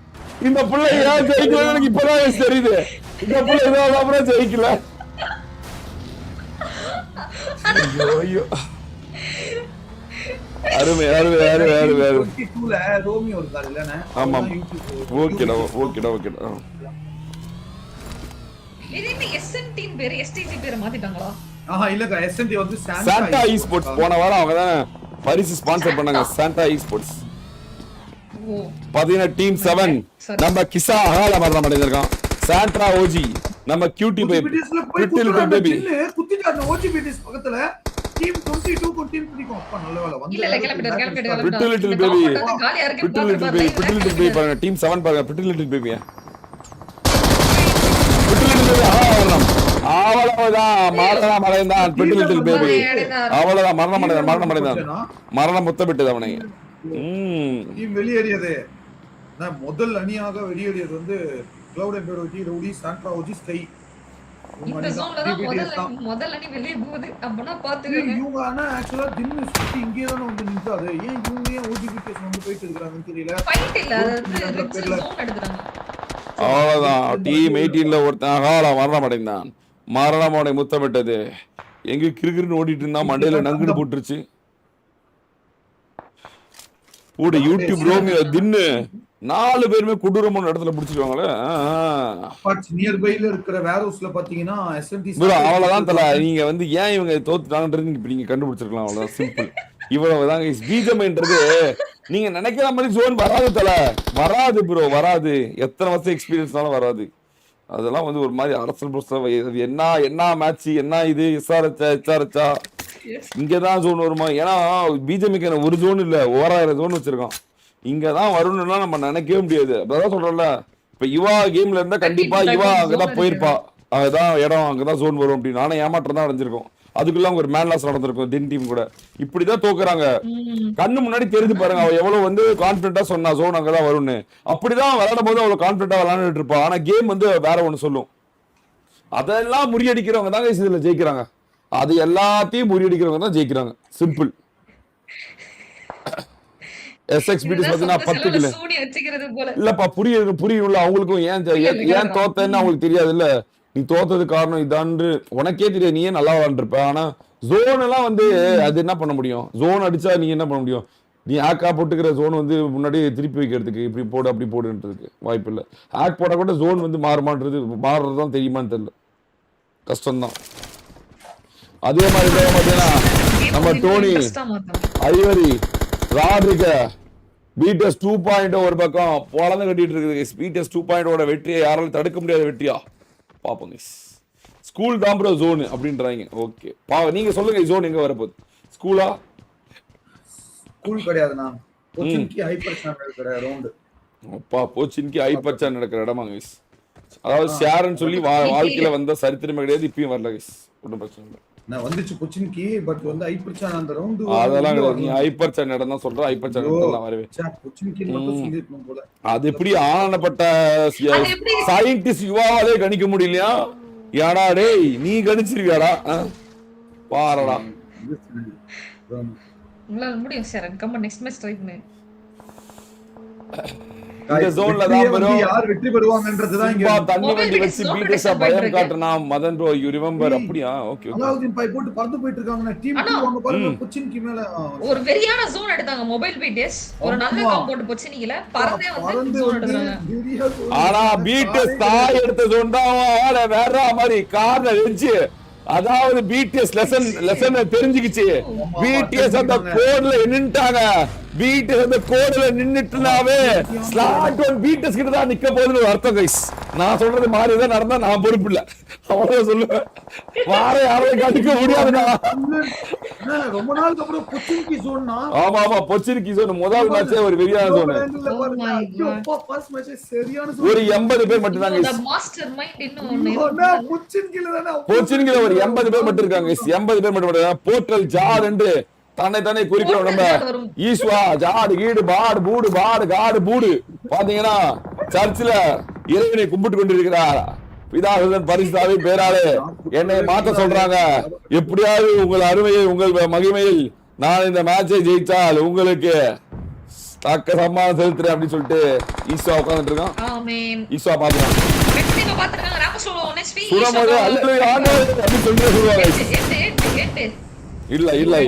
இந்த பிள்ளை ஏன் ஜெயிக்கல எனக்கு இப்பதான் தெரியுது. இந்த பிள்ளை ஏதாவது அப்புறம் ஜெயிக்கல. ஐயோ அருமை அருமை அருமை அருமை அருமை. 22ல ரோமியோ இருக்காரு இல்லனே? ஆமா ஓகேடா ஓகேடா ஓகேடா. இது என்ன எஸ்என்டி பேர் எஸ்டிஜி பேர் மாத்திட்டாங்களா? இல்லங்க, எஸ்என்டி வந்து சாண்டா ஈஸ்போர்ட்ஸ். போன வாரம் அவங்க தான் பரிசு ஸ்பான்சர் பண்ணாங்க, சாண்டா ஈஸ்போர்ட்ஸ். பாத்தீங்கன்னா டீம் 7 நம்ம கிசா அகால மரணம் அடைஞ்சிருக்கான். சாண்ட்ரா ஓஜி நம்ம கியூட்டி பேபி குத்திட்டாங்க. ஓஜி பிடிஎஸ் பக்கத்துல டீம் 22 க்கு டீம் பிடிக்கும். அப்பா நல்ல வேளை வந்து இல்ல கிளம்பிட்டாரு. பிட்டி லிட்டில் பேபி பாருங்க. டீம் 7 பாருங்க, பிட்டி லிட்டில் பேபி. அவ்வளவுதான் மரணம் அடைந்தான் பிட்டி லிட்டில் பேபி. அவ்வளவுதான் மரணம் அடைந்தான். மரணம் முத்தமிட்டது அவனை. டீம் வெளியேறியது. முதல் அணியாக வெளியேறியது வந்து கிளவுட் அண்ட் பேரோஜி, ரவுடி, சாண்ட்ரா ஓஜி, ஸ்கை. இந்த ஜோன்ல தான் முதல் அணி வெளிய போகுது. அப்பனா பாத்துக்கங்க. இவங்க ஆனா एक्चुअली தின்னு சுத்தி இங்கே தான் வந்து நின்றாரு. ஏன் இவங்க ஏன் ஓஜி பிடிஎஸ் வந்து போயிட்டு இருக்காங்கன்னு தெரியல. ஃபைட் இல்ல, அது ஜோன் எடுக்குறாங்க. அவ்வளவுதான். டீம் 18ல ஒருத்தன் அகால மரணம் அடைந்தான். மரணம் அவனை முத்தமிட்டது. எங்க கிறுகிறுன்னு ஓடிட்டு இருந்தா மண்டையில நங்குன்னு போட்டுருச்சு. கூட யூடியூப் ரோமியோ தின்னு 4 பேருமே கொடூரமான இடத்துல பிடிச்சிருவாங்களே. நியர்பைல இருக்கிற வேர் ஹவுஸ்ல பாத்தீங்கன்னா எஸ்என்டி அவ்வளவுதான் தல. நீங்க வந்து ஏன் இவங்க தோத்துட்டாங்கன்றது இப்ப நீங்க கண்டுபிடிச்சிருக்கலாம். அவ்வளவுதான், சிம்பிள். இவ்வளவுதான் பீஜம்ன்றது. நீங்க நினைக்கிற மாதிரி ஜோன் வராது தல, வராது ப்ரோ, வராது. எத்தனை வருஷம் எக்ஸ்பீரியன்ஸ்னாலும் வராது. அதெல்லாம் வந்து ஒரு மாதிரி அரசல் என்ன மேட்ச் என்ன இது எஸ்ஆர்எச்சா இங்கதான் ஜோன் வருமா? ஏன்னா பிஜேபிக்கு ஒரு ஜோன் இல்ல, 1000 ஜோன் வச்சிருக்கான். இங்கதான் வரும்னா நம்ம நினைக்கவே முடியாது. அதான் சொல்றோம்ல, இப்ப யுவா கேம்ல இருந்தா கண்டிப்பா யுவா அங்கதான் போயிருப்பா. அதுதான் இடம், அங்கதான் ஜோன் வரும் அப்படின்னு. ஆனா ஏமாற்றம் தான் அடைஞ்சிருக்கும். அதுக்குள்ள அவங்க ஒரு மேன் லாஸ் நடந்திருக்கும் தின் டீம் கூட. இப்படிதான் தோக்குறாங்க. கண்ணு முன்னாடி தெரிஞ்சு பாருங்க, அவ எவ்வளவு வந்து கான்பிடண்டா சொன்னா ஜோன் அங்கதான் வரும்னு. அப்படிதான் விளையாடும் போது அவ்வளவு கான்பிடண்டா விளையாண்டுட்டு இருப்பா. ஆனா கேம் வந்து வேற ஒண்ணு சொல்லும். அதெல்லாம் முறியடிக்கிறவங்க தான் இதுல ஜெயிக்கிறாங்க. அது எல்லாத்தையும் முறியடிக்கிறவங்க தான் ஜெயிக்கிறாங்க. சிம்பிள். எஸ்எக்ஸ்பிடி பாத்தீங்கன்னா 10 கிலோ இல்லப்பா. புரியும்ல அவங்களுக்கும் ஏன் தோத்தேன்னு அவங்களுக்கு தெரியாது இல்ல. நீ தோத்தது காரணம் இதான்னு உனக்கே தெரியாது, நீயே நல்லா விளாண்டுருப்ப. ஆனா ஜோன் எல்லாம் வந்து அது என்ன பண்ண முடியும்? ஜோன் அடிச்சா நீ என்ன பண்ண முடியும்? நீ ஹேக்கா போட்டுக்கிற ஜோன் வந்து முன்னாடியே திருப்பி வைக்கிறதுக்கு இப்படி போடு அப்படி போடுன்றதுக்கு வாய்ப்பு இல்லை. ஹேக் போட கூட ஜோன் வந்து மாறுறதுதான் தெரியுமான்னு தெரியல, கஷ்டம்தான். அதே மாதிரி பார்த்தீங்கன்னா நம்ம டோனி, ஐவரி, ராட்ரிக, BTS 2.0 ஒரு பக்கம் பொழந்து கட்டிட்டு இருக்குது. BTS 2.0 வெற்றியை யாராலும் தடுக்க முடியாத வெற்றியா பாப்போங்க. ஸ்கூல் தான் ப்ரோ ஜோன் அப்படின்றாங்க. ஓகே நீங்க சொல்லுங்க, ஜோன் எங்க வரப்போகுது? ஸ்கூலா? ஸ்கூல் கிடையாதுண்ணா, கொச்சின்கி ஹைப்பர் சான் இருக்கிற ரவுண்ட். அப்பா போச்சின்கி ஹைப்பர் சான் நடக்கிற இடமா கைஸ். அதாவது ஷேர்னு சொல்லி வாழ்க்கையில வந்த சரித்திரமே கிடையாது, இப்பயும் வரல கைஸ். ஒன்றும் பிரச்சனை இல்லை. நான் வந்துச்சு கொச்சின்கி, பட் வந்து ஹைப்பர் சான் அந்த ரவுண்ட் அதெல்லாம் கிடையாது. நீ ஹைப்பர் சான் இடம் தான் சொல்ற, ஹைப்பர் சான் இடத்துல வரவே. கொச்சின்கி மட்டும் சொல்லிருக்கணும் போல. அது எப்படி ஆனப்பட்ட சயின்டிஸ்ட் யுவாவாலே கணிக்க முடியலையா? யாடா டேய், நீ கணிச்சிருவியாடா? பாரடா, உங்களால முடியும் sir. Come next match try பண்ணு. இந்த ஜோன்ல தான் ப்ரோ யார் வெற்றி பெறுவாங்கன்றது தான் இங்க. தண்ணி வண்டி வச்சு BTS பயம் காட்டனா மதன் ப்ரோ, யூ ரிமெம்பர்? அப்படியா? Okay okay. அலாவுதீன் பை போட்டு பறந்து போயிட்டு இருக்காங்க. டீம் 2 அங்க பாருங்க, கொச்சின்கி மேல ஒரு வெறியான ஜோன் எடுத்தாங்க மொபைல் BTS. ஒரு நல்ல காம்பவுண்ட் பொச்சினிக்கல பறந்தே வந்து ஜோன் எடுத்தாங்க. ஆனா BTS தாய் எடுத்த ஜோன் தான் வேற மாதிரி கார்னர் வெச்சு. அதாவது BTS லெசன் தெரிஞ்சுக்கிச்சு. BTS அந்த கோட்ல நின்னுட்டாங்க. BTS அந்த கோட்ல நின்னுட்டுனாவே ஸ்லாட் ஒன் BTS கிட்ட தான் நிக்க போகுதுன்னு அர்த்தம் கைஸ். நான் சொல்றது மாதிரி தான் நடந்தா நான் பொறுப்பு இல்ல, அவ்வளவு சொல்லுவேன். வார யாரையும் கடிக்க முடியாதுடா. ரொம்ப நாளுக்கு அப்புறம் கொச்சின்கி ஜோன்னா. ஆமா ஆமா, கொச்சின்கி ஜோன் முதல் மேட்சே ஒரு வெறியான ஜோன். ஃபர்ஸ்ட் மேட்ச் சரியான ஜோன். ஒரு 80 பேர் மட்டும் தான் கைஸ். மாஸ்டர் மைண்ட் இன்னும் கொச்சின்கில தான. கொச்சின்கில ஒரு 80 பேர் மட்டும் இருக்காங்க கைஸ். 80 பேர் மட்டும். போர்ட்டல் ஜார் என்று தானே குறிக்கிறோம் நம்ம. ஈஸ்வா ஜாடு கீடு பாடு பூடு பாடு காடு பூடு. பாத்தீங்கன்னா சர்ச்சில் இறைவனை கும்பிட்டு கொண்டிருக்கிறார். பிதாசுதன் பரிசுத்தாவி பேராலே என்னை மாத்த சொல்றாங்க. எப்படியாவது உங்கள் அருமையை உங்கள் மகிமையில் நான் இந்த மேட்சை ஜெயிச்சால் உங்களுக்கு தக்க சம்மானம் செலுத்துறேன் அப்படின்னு சொல்லிட்டு ஈஸ்வா உட்கார்ந்துட்டு இருக்கான். ஈஸ்வா பாத்துறான் சுரமோது அல்லது ஆண்டவர் அப்படின்னு சொல்லிட்டு சொல்லுவாங்க. இல்லை இல்லை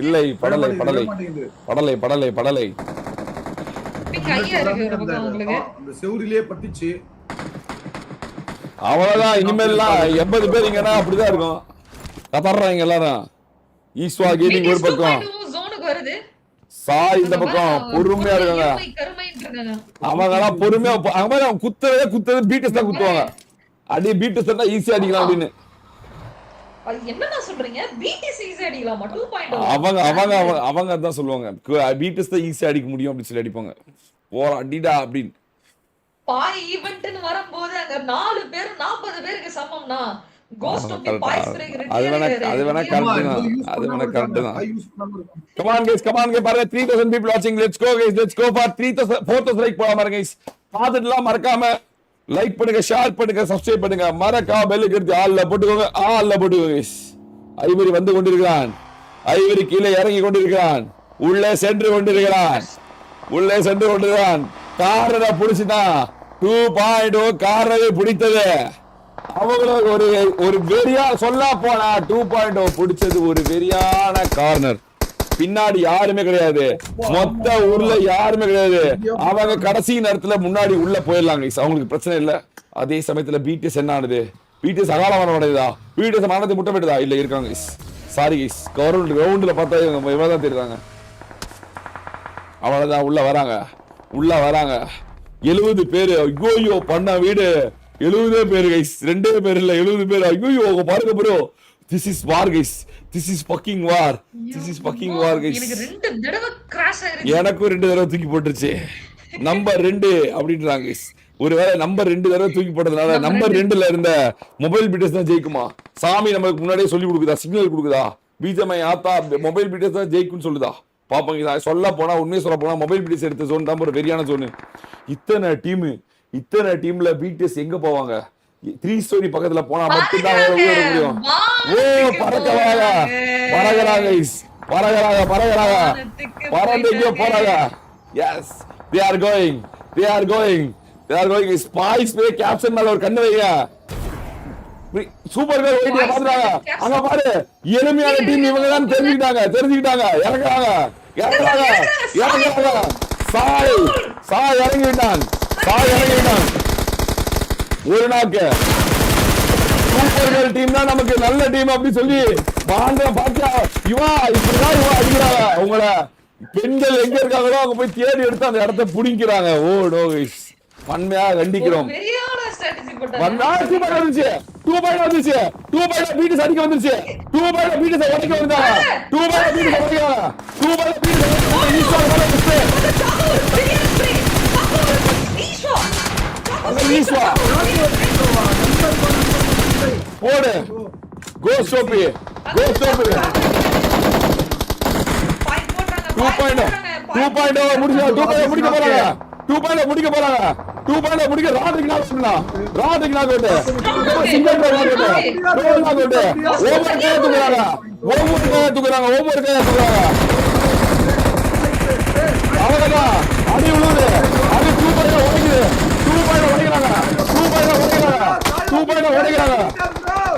இல்லை, படலை படலை படலை படலை படலை செவுரிலே பட்டுச்சு. அவ்வளவுதான். இனிமேல்லாம் 80 பேர் இங்கன்னா அப்படிதான் இருக்கும். கதறாங்க எல்லாரும். ஈஸ்வா கேமிங் ஒரு பக்கம், சாய் இந்த பக்கம் பொறுமையா இருக்காங்க. அவங்க எல்லாம் பொறுமையா அவங்க குத்துறதே BTS தான் குத்துவாங்க. அடி BTS தான் ஈஸியா அடிக்கலாம் அப்படின்னு. என்னன்னா சொல்றீங்க? BTS ஈஸியா அடிக்கலாமா? 2.0 அவங்க அதான் சொல்லுவாங்க, BTS தான் ஈஸியா அடிக்க முடியும் அப்படி சொல்லி அடிப்பாங்க. போற அடிடா அப்படின்னு. பாய் ஈவென்ட்னு வரும்போது அங்க 4 பேர் 40 பேருக்கு சமம்னா ghost of the boys break ready. அது வேணா கரெக்ட் தான். Come on guys பாருங்க 3000 people watching. Let's go guys, let's go for 4000 like போலாம் பாருங்க guys. பாத்துட்டுலாம் மறக்காம லைக் பண்ணுங்க, ஷேர் பண்ணுங்க, சப்ஸ்கிரைப் பண்ணுங்க, மறக்காம பெல் எடுத்து ஆல்ல போட்டுக்கோங்க. guys. ஐவரி வந்து கொண்டிருக்கிறான். ஐவரி கீழே இறங்கி கொண்டிருக்கிறான். உள்ளே சென்று கொண்டிருக்கிறான். காரரை புடிச்சுதான் 2.0 காரரை பிடித்தது. அவங்களுக்கு ஒரு வெறியா சொல்ல போனா 2.0 பிடிச்சது ஒரு வெறியான கார்னர். பின்னாடி யாருமே கிடையாது, மொத்த ஊர்ல யாருமே கிடையாது. அவங்க கடைசி நேரத்துல முன்னாடி உள்ள போயிடலாங்க, அவங்களுக்கு பிரச்சனை இல்ல. அதே சமயத்துல BTS என்ன ஆனது? BTS அகால மரணம் அடையுதா? BTS மரணத்தை முட்டை போயிட்டுதா? இல்ல இருக்காங்க. சாரி கைஸ், கிரவுண்ட்ல பார்த்தா இவதான் தெரியுறாங்க. அவ்வளவுதான். உள்ள வராங்க 70 பேரு. ஐயோ பண்ண வீடு 70 பேரு கைஸ், 2 பேர் இல்ல 70 பேர். ஐயோ பாருங்க bro, this is war guys, this is fucking war guys. எனக்கும் 2 தடவை தூக்கி போட்டுருச்சு. நம்பர் 2 அப்படின்றாங்க கைஸ். ஒருவேளை நம்பர் 2 தடவை தூக்கி போட்டதுனால நம்பர் 2ல இருந்த மொபைல் BTS தான் ஜெயிக்குமா? சாமி நமக்கு முன்னாடியே சொல்லி கொடுக்குதா, சிக்னல் கொடுக்குதா? பிஜிஎம்ஐ ஆத்தா மொபைல் BTS தான் ஜெயிக்கும்னு சொல்லுதா? பாப்பாங்க. சொல்ல போனா உண்மையை சொல்ல போனா மொபைல் BTS எடுத்த ஜோன் தான் ஒரு வெறியான ஜோனு. இத்தனை டீம்ல BTS எங்க போவாங்க? 3 ஸ்டோரி பக்கத்துல போனா மட்டும்தான் முடியும். ஓ பறக்கறாங்க போறாங்க. Yes, they are going. Spice bay captain மேல ஒரு கண்ணு வைங்க. சூப்பர் கேர்ள் ஒயிட் பாத்துறாங்க. அங்க பாரு எளிமையான டீம் இவங்க தான் தெரிஞ்சுக்கிட்டாங்க. இறங்குறாங்க. சாய் இறங்கி விட்டான். ஒரு நாக்கு சூப்பர் கேர்ள் டீம் தான் நமக்கு நல்ல டீம் அப்படி சொல்லி பாத்தியா இவா அடிக்கிறாங்க. உங்களை பெண்கள் எங்க இருக்காங்களோ அங்க போய் தேடி எடுத்து அந்த இடத்த புடிக்கிறாங்க. ஓ நோ கைஸ், வன்மையா கண்டிக்கிறோம். வந்துச்சு 2 பாயிண்ட் வந்துச்சு. 2 பாயிண்ட் பீட்டஸ் அடிக்க வந்துச்சு. 2 பாயிண்ட் பீட்டஸ் உடைக்க வந்தாங்க. 2 பாயிண்ட் பீட்டஸ் உடைக்கிறாங்க. 2 பாயிண்ட் பீட்டஸ் ஈஸ்வா மேல மிஸ்டே. போடு கோ ஸ்டோப்பி 2 பாயிண்ட் முடிச்சு 2 பாயிண்ட் முடிக்க போறாங்க. 2 பாயிண்ட் முடிக்க போறாங்க. 2 பாயிண்ட் முடிக்க ராட்ரிக் நாக் பண்ணலாம். Rodrick knock out. Single knock out. டோல் நாக் அவுட். ஒவ்வொரு கையை தூக்குறாங்க. அவ்வளவுதான் அடி விழுது. அது 2 பாயிண்ட் உடைக்குது. 2 பாயிண்ட் உடைக்கிறாங்க. 2 பாயிண்ட் உடைக்கிறாங்க. 2 பாயிண்ட் உடைக்கிறாங்க.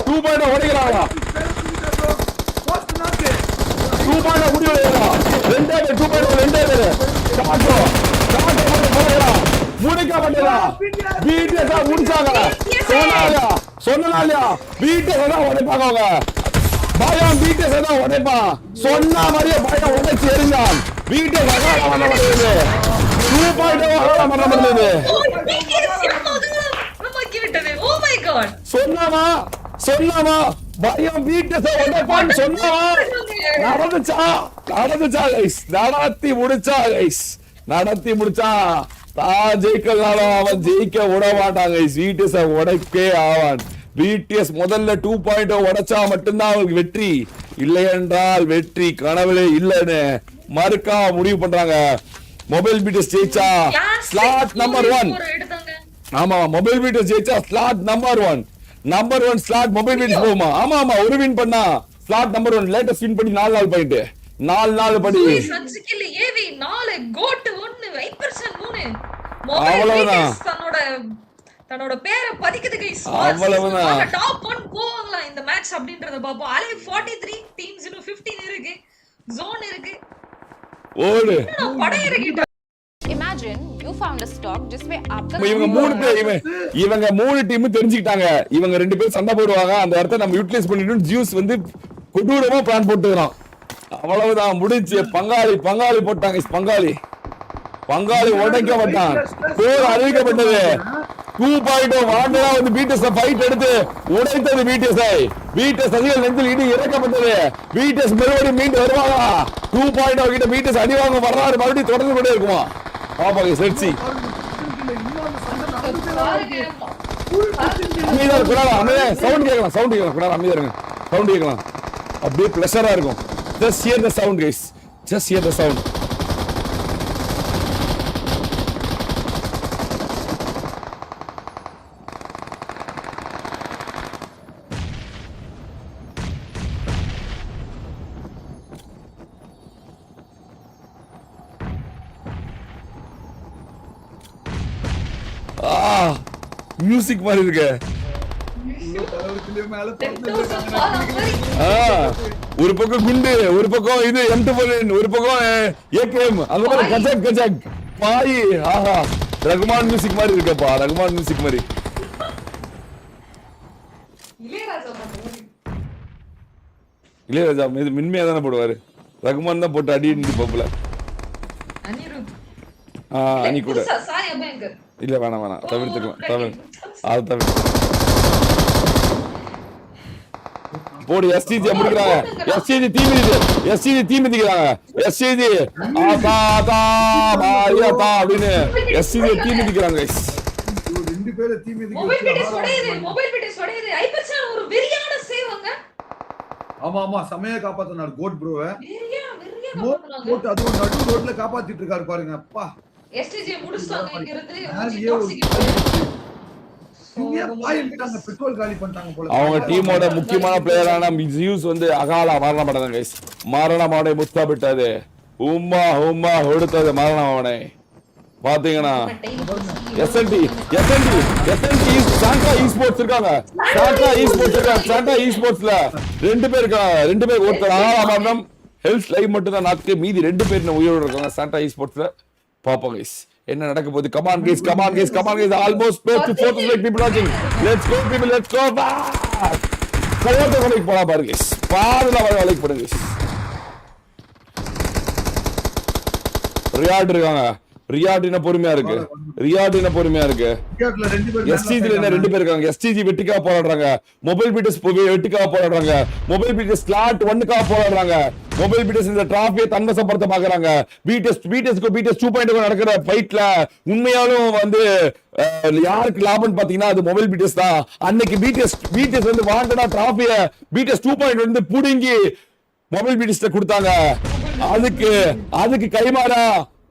2 பாயிண்ட் உடைக்கிறாங்க. 2 பாயிண்ட் முடியல. ரெண்டே 2 பாயிண்ட் ரெண்டே டாட்டோ முடிக்க மாட்டேடா. பிடிஎஸ் முடிச்சாங்க. சொன்னாலயா பிடிஎஸ் தான் உடைப்பாங்க. அவங்க பயம் பிடிஎஸ் தான் உடைப்பான். சொன்ன மாதிரியே பயம் உடைச்சு எறிஞ்சான். பிடிஎஸ் அகாலம் பண்ண மாட்டேங்குது. 2 பாயிண்ட் அகாலம் பண்ண மாட்டேங்குது. சொன்னாமா பயம் பிடிஎஸ் உடைப்பான்னு சொன்னாமா. நடந்துச்சா கைஸ். நடத்தி முடிச்சா ஜெயிக்கலாலும் அவன் ஜெயிக்க விட மாட்டாங்க. பிடிஎஸ் உடைக்கே ஆவான். பிடிஎஸ் முதல்ல 2 பாயிண்ட் உடைச்சா மட்டும்தான் அவங்களுக்கு வெற்றி. இல்லை என்றால் வெற்றி கனவுலே இல்லைன்னு மறுக்கா முடிவு பண்றாங்க. மொபைல் பிடிஎஸ் ஜெயிச்சா ஸ்லாட் நம்பர் 1. ஆமா மொபைல் பிடிஎஸ் ஜெயிச்சா slot number 1 slot mobile BTS போகுமா? ஆமா ஒரு வின் பண்ணா ஸ்லாட் நம்பர் 1 லேட்டஸ்ட் வின் பண்ணி 4 பாயிண்ட் 4 படி. அவ்வளவுதான் தன்னோட பேரை பதிக்குது கைஸ். அவ்வளவுதான் டாப் 1 போவாங்களா இந்த மேட்ச் அப்படின்றத பாப்போம். அலை 43 டீம்ஸ் இன்னும் 15 இருக்கு. ஜோன் இருக்கு. ஓடு படை இறக்கிட்டாங்க. Imagine you found a stock just where after இவங்க 3 டீம் தெரிஞ்சுக்கிட்டாங்க. இவங்க 2 பேர் சண்டை போடுவாங்க. அந்த இடத்தை நம்ம யூட்டிலைஸ் பண்ணிட்டு ஜூஸ் வந்து கொடூரமா பிளான் போட்டுக்கிறான். அவ்வளவுதான் முடிஞ்சு. பங்காளி போட்டாங்க. பங்காளி உடைக்கப்பட்டான். போர் அறிவிக்கப்பட்டது. 2 பாயிண்ட் வாண்டா வந்து பிடிஎஸ் ஃபைட் எடுத்து உடைத்தது. பிடிஎஸ் அதிகள் நெஞ்சில் இடி இறக்கப்பட்டது. பிடிஎஸ் மறுபடியும் மீண்டு வருவாங்க. 2 பாயிண்ட் கிட்ட பிடிஎஸ் அடி வாங்க வர்றாரு. மறுபடியும் தொடர்ந்து கொண்டே இருக்குமா பாப்பாங்க. செட்சி சவுண்ட் கேட்கலாம். அமைதியா இருங்க. சவுண்ட் கேட்கலாம். அப்படியே பிளஷரா இருக்கும். Just hear the sound guys. Just hear the sound. Music மாதிரி இருக்கு. ஒரு பக்கம் குண்டு, ஒரு பக்கம் இது M249, ஒரு பக்கம் AKM, அந்த மாதிரி கஜக் பாய். ஆஹா ரகுமான் மியூசிக் மாதிரி இருக்குப்பா. ரகுமான் மியூசிக் மாதிரி. இளையராஜா மின்மையா தானே போடுவாரு. ரகுமான் தான் போட்டு அடி பப்புல. அனி கூட இல்ல வேணாம் தவிர்த்துக்கலாம். அது தவிர போடு. STG முடிக்கிறாங்க. STG தீ மிதிக்கிறாங்க. STG ஆதா மாரியதா அப்படின்னு STG தீ மிதிக்கிறாங்க. ரெண்டு பேரும் தீ மிதிக்கிறாங்க. மொபைல் பிடிஎஸ் உடையுது. ஐபர்சன் ஒரு வெறியான சேவங்க. ஆமா சமய காப்பாத்துனார் கோட் ப்ரோவை. கோட் அதுவும் நடு ரோட்ல காப்பாத்திட்டு இருக்காரு பாருங்க. அப்பா STG முடிச்சாங்க. இங்க இருந்து பெட்ரோல் காலி பண்ணிட்டாங்க போல. அவங்க டீமோட முக்கியமான பிளேயரான ஜியூஸ் வந்து அகால மரணப்பட்டாங்க கைஸ். மரணமாடை முத்தமிட்டது. உம்மா கொடுத்தது மரணமாடை. பாத்தீங்கன்னா எஸ்என்டி சாண்டா ஈஸ்போர்ட்ஸ் இருக்காங்க. சாண்டா ஈஸ்போர்ட்ஸ்ல 2 பேர் இருக்காங்க. 2 பேர், ஒருத்தர் ஆறாம் ஹெல்த் லைவ் மட்டும் தான் நாக்கு, மீதி 2 பேர் உயிரோடு இருக்காங்க சாண்டா ஈஸ்போர்ட்ஸ்ல. பாப்போம் கைஸ் என்ன நடக்க போகுது. Come on guys almost close to 4th like people watching. Let's go people, let's go back. கலவட்ட கொலைக்கு போலாம் பாருங்க கைஸ். பாருல வலைக்கு போடுங்க கைஸ். ரியாட் இருக்காங்க. ரியாட் பொறுமையா இருக்கு. எஸ்டிஜில என்ன 2 பேர் இருக்காங்க. எஸ்டிஜி வெட்டிக்கா போராடுறாங்க. மொபைல் பீட்டர்ஸ் வெட்டிக்கா போராடுறாங்க. மொபைல் பீட்டர்ஸ் ஸ்லாட் 1க்கா போராடுறாங்க. மொபைல் பீட்டர்ஸ் இந்த டிராஃபியை தன்வசப்படுத்த பாக்குறாங்க. பீட்டர்ஸ் 2.0 நடக்கிற ஃபைட்ல உண்மையாலும் வந்து யாருக்கு லாபம் பாத்தீங்கன்னா அது மொபைல் பீட்டர்ஸ் தான். அன்னைக்கு பீட்டர்ஸ் வந்து வாண்டடா டிராஃபியை பீட்டர்ஸ் 2.0 வந்து புடுங்கி மொபைல் பீட்டர்ஸ் கொடுத்தாங்க. அதுக்கு கைமாறா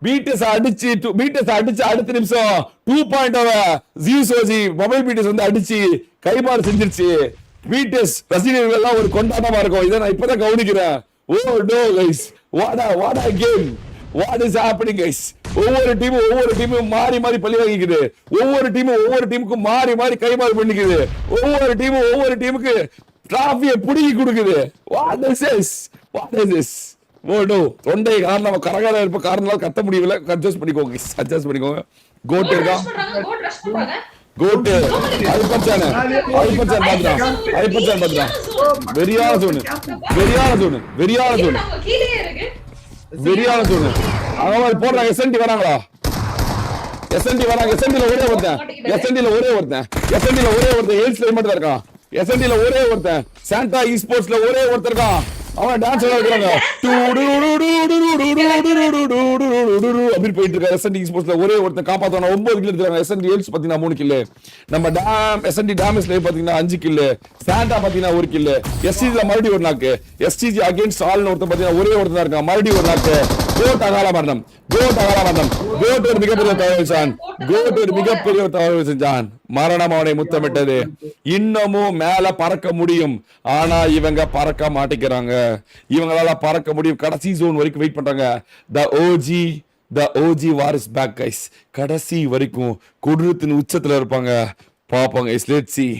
பீட்டர்ஸ் அடிச்சு அடுத்த நிமிஷம் 2.0 ஜியூசோஜி மொபைல் பீட்டர்ஸ் வந்து அடிச்சு கைமாறு செஞ்சிருச்சு. பீட்டர்ஸ் ரசிகர்கள் எல்லாம் ஒரு கொண்டாட்டமா இருக்கும். இதை நான் இப்பதான் கவனிக்கிறேன். Oh no guys, what a game, what is happening guys. ஒவ்வொரு டீமும் மாறி பழி வாங்கிக்குது. ஒவ்வொரு டீமுக்கும் மாறி கைமாறு பண்ணிக்குது. ஒவ்வொரு டீமுக்கு டிராஃபியை புடுங்கி கொடுக்குது. what is this. Oh no, தொண்டை காரணம் கரகார இருப்ப காரணம் கத்த முடியல. அட்ஜஸ்ட் பண்ணிக்கோங்க. கோட் இருக்கா, கோட் ஐபர்சான் பாத்துறான். வெறியான சோனு. அவங்க போடுறாங்க. எஸ்என்டி வராங்களா? எஸ்என்டில ஒரே ஒருத்தன் ஹெல்ஸ் லைன் மட்டும் இருக்கான். எஸ்என்டில ஒரே ஒருத்தன். சாண்டா ஈஸ்போர்ட்ஸ்ல ஒரே ஒருத்தர் இருக்கான். அவன் டான்ஸ் ஆடுறாங்க. அப்படி போயிட்டு இருக்காரு. எஸ்என்டி ஸ்போர்ட்ஸ்ல ஒரே ஒருத்தன் காப்பாத்துவாங்க. 9 கில் எடுத்துறாங்க. எஸ்என்டி ஹெல்ஸ் பாத்தீங்கன்னா 3 கில். நம்ம எஸ்என்டி டேமேஜ் லைவ் பாத்தீங்கன்னா 5 கில். சாண்டா பாத்தீங்கன்னா 1 கில். எஸ்டிஜில மறுபடியும் ஒரு நாக்கு. எஸ்டிஜி அகைன்ஸ்ட் ஆல்னு ஒருத்தன் பாத்தீங்கன்னா ஒரே ஒருத்தன் இருக்கான். மறுபடியும் ஒரு நாக்கு. கோட் அகால மரணம். கோட் ஒரு மிகப்பெரிய தவறு செஞ்சான். மரணம் அவனை முத்தமிட்டது. இன்னமும் மேல பறக்க முடியும், ஆனா இவங்க பறக்க மாட்டேங்கிறாங்க. இவங்களால பறக்க முடியும். கடைசி ஜோன் வரைக்கும் வெயிட் பண்றாங்க. the OG war is back guys. கடைசி வரைக்கும் கொடூரத்தின் உச்சத்துல இருப்பாங்க. பாப்பாங்க guys, let's see.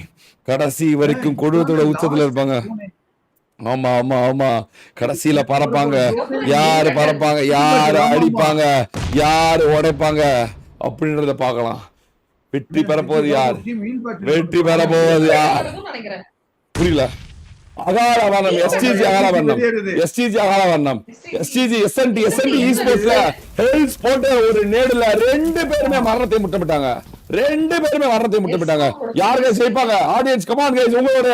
கடைசி வரைக்கும் கொடூரத்தோட உச்சத்துல இருப்பாங்க. ஆமா கடைசியில பறப்பாங்க. யாரு பறப்பாங்க, யாரு அடிப்பாங்க, யாரு உடைப்பாங்க அப்படின்றத பார்க்கலாம். வெற்றி பெறப்போவது யார்? புரியல. அகாலவர்ணம் எஸ்டிஜி எஸ்என்டி ஈஸ்போர்ட்ஸ்ல ஹெல்ஸ் போட்ட ஒரு நேடுல 2 பேருமே மரணத்தை முட்டப்பட்டாங்க. யாருங்க ஜெயிப்பாங்க? ஆடியன்ஸ் கமான் கைஸ், உங்களோட